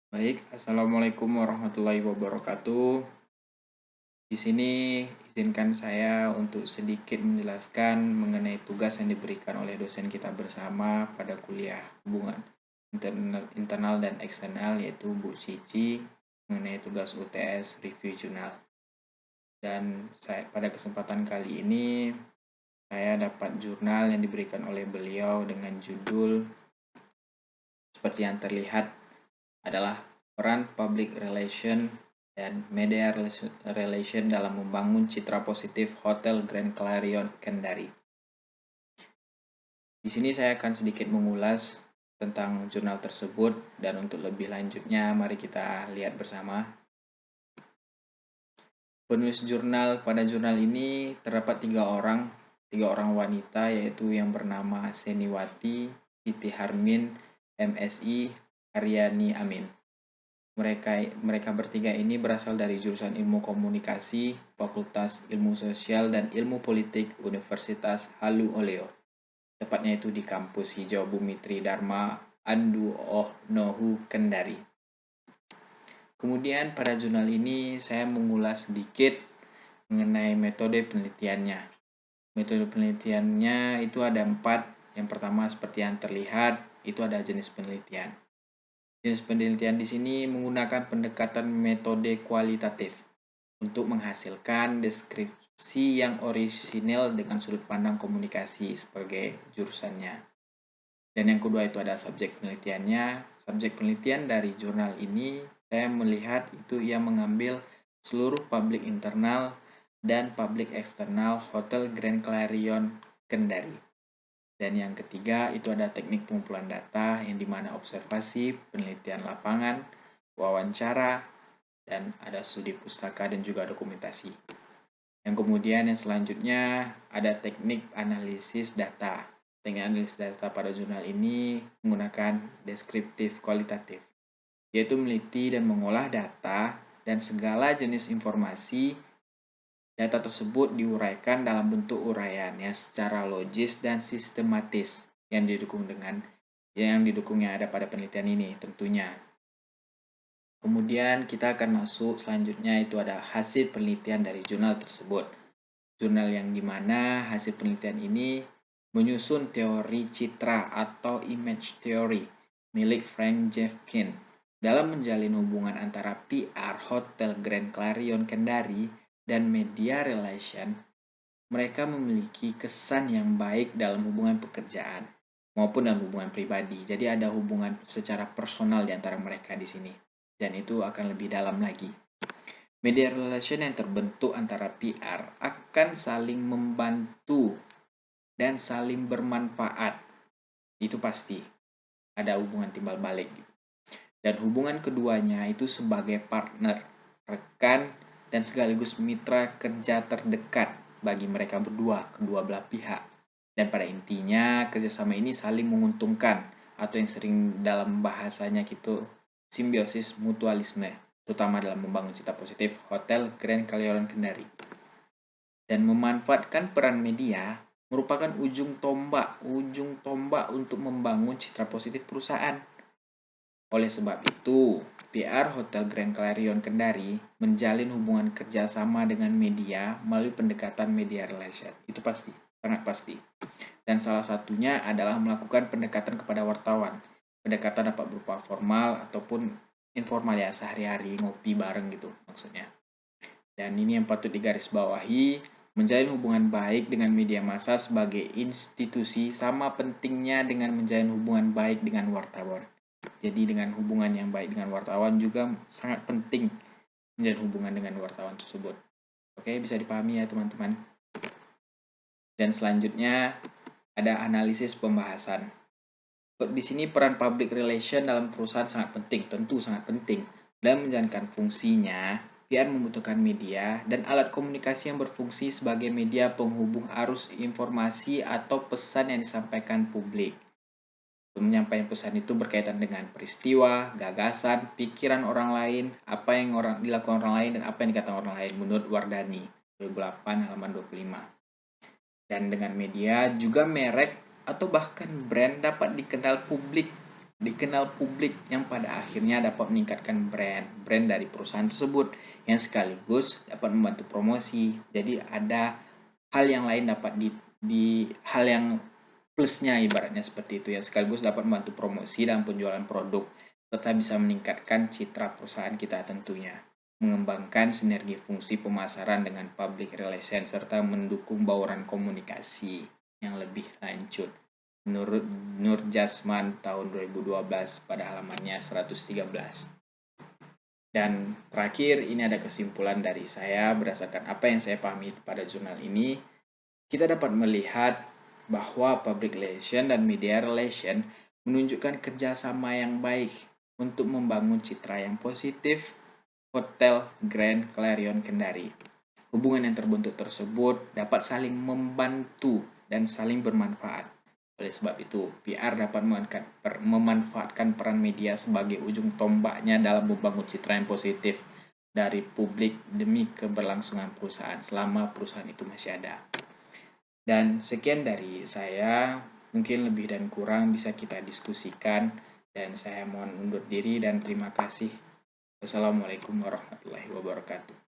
Baik, Assalamualaikum warahmatullahi wabarakatuh. Di sini izinkan saya untuk sedikit menjelaskan mengenai tugas yang diberikan oleh dosen kita bersama pada kuliah hubungan internal dan eksternal, yaitu Bu Cici, mengenai tugas UTS Review Jurnal. Dan pada kesempatan kali ini saya dapat jurnal yang diberikan oleh beliau dengan judul seperti yang terlihat adalah peran public relation dan media relation dalam membangun citra positif Hotel Grand Clarion Kendari. Di sini saya akan sedikit mengulas tentang jurnal tersebut, dan untuk lebih lanjutnya mari kita lihat bersama. Penulis jurnal pada jurnal ini terdapat tiga orang wanita, yaitu yang bernama Seniwati, Siti Harmin, MSI, Aryani Amin. Mereka bertiga ini berasal dari jurusan Ilmu Komunikasi, Fakultas Ilmu Sosial dan Ilmu Politik Universitas Halu Oleo. Tepatnya itu di kampus Hijau Bumi Tridharma Anduonohu Kendari. Kemudian pada jurnal ini saya mengulas sedikit mengenai metode penelitiannya. Metode penelitiannya itu ada 4. Yang pertama seperti yang terlihat, itu ada jenis penelitian. Jenis penelitian di sini menggunakan pendekatan metode kualitatif untuk menghasilkan deskripsi yang orisinil dengan sudut pandang komunikasi sebagai jurusannya. Dan yang kedua itu ada subjek penelitiannya. Subjek penelitian dari jurnal ini saya melihat itu ia mengambil seluruh publik internal dan publik eksternal Hotel Grand Clarion Kendari. Dan yang ketiga itu ada teknik pengumpulan data yang dimana observasi, penelitian lapangan, wawancara, dan ada studi pustaka dan juga dokumentasi. Yang kemudian yang selanjutnya ada teknik analisis data. Teknik analisis data pada jurnal ini menggunakan deskriptif kualitatif, yaitu meneliti dan mengolah data dan segala jenis informasi. Data tersebut diuraikan dalam bentuk uraian yang secara logis dan sistematis yang didukungnya ada pada penelitian ini tentunya. Kemudian kita akan masuk selanjutnya itu ada hasil penelitian dari jurnal tersebut. Jurnal yang dimana hasil penelitian ini menyusun teori citra atau image theory milik Frank Jeffkin dalam menjalin hubungan antara PR Hotel Grand Clarion Kendari dan media relation. Mereka memiliki kesan yang baik dalam hubungan pekerjaan maupun dalam hubungan pribadi. Jadi ada hubungan secara personal di antara mereka di sini. Dan itu akan lebih dalam lagi. Media relation yang terbentuk antara PR akan saling membantu dan saling bermanfaat. Itu pasti. Ada hubungan timbal balik gitu. Dan hubungan keduanya itu sebagai partner, rekan, dan sekaligus mitra kerja terdekat bagi mereka berdua, kedua belah pihak. Dan pada intinya kerjasama ini saling menguntungkan, atau yang sering dalam bahasanya gitu simbiosis mutualisme, terutama dalam membangun citra positif Hotel Grand Clarion Kendari. Dan memanfaatkan peran media merupakan ujung tombak untuk membangun citra positif perusahaan. Oleh sebab itu, PR Hotel Grand Clarion Kendari menjalin hubungan kerjasama dengan media melalui pendekatan media relation. Itu pasti, sangat pasti. Dan salah satunya adalah melakukan pendekatan kepada wartawan. Pendekatan dapat berupa formal ataupun informal ya, sehari-hari ngopi bareng gitu maksudnya. Dan ini yang patut digarisbawahi, menjalin hubungan baik dengan media massa sebagai institusi sama pentingnya dengan menjalin hubungan baik dengan wartawan. Jadi dengan hubungan yang baik dengan wartawan juga sangat penting menjalin hubungan dengan wartawan tersebut. Oke, bisa dipahami ya teman-teman. Dan selanjutnya ada analisis pembahasan. Di sini peran public relation dalam perusahaan sangat penting, tentu sangat penting. Dalam menjalankan fungsinya, PR membutuhkan media dan alat komunikasi yang berfungsi sebagai media penghubung arus informasi atau pesan yang disampaikan publik. Menyampaikan pesan itu berkaitan dengan peristiwa, gagasan, pikiran orang lain, apa yang dilakukan orang lain, dan apa yang dikatakan orang lain menurut Wardani 2008 halaman 25. Dan dengan media juga merek atau bahkan brand dapat dikenal publik dikenal publik yang pada akhirnya dapat meningkatkan brand dari perusahaan tersebut yang sekaligus dapat membantu promosi. Jadi ada hal yang lain dapat di hal yang plusnya ibaratnya seperti itu ya, sekaligus dapat membantu promosi dan penjualan produk serta bisa meningkatkan citra perusahaan kita tentunya, mengembangkan sinergi fungsi pemasaran dengan public relations serta mendukung bauran komunikasi yang lebih lanjut. Menurut Nur Jasman tahun 2012 pada halamannya 113. Dan terakhir, ini ada kesimpulan dari saya berdasarkan apa yang saya pahami pada jurnal ini. Kita dapat melihat bahwa public relation dan media relation menunjukkan kerjasama yang baik untuk membangun citra yang positif Hotel Grand Clarion Kendari. Hubungan yang terbentuk tersebut dapat saling membantu dan saling bermanfaat. Oleh sebab itu, PR dapat memanfaatkan peran media sebagai ujung tombaknya dalam membangun citra yang positif dari publik demi keberlangsungan perusahaan selama perusahaan itu masih ada. Dan sekian dari saya, mungkin lebih dan kurang bisa kita diskusikan, dan saya mohon undur diri dan terima kasih. Wassalamualaikum warahmatullahi wabarakatuh.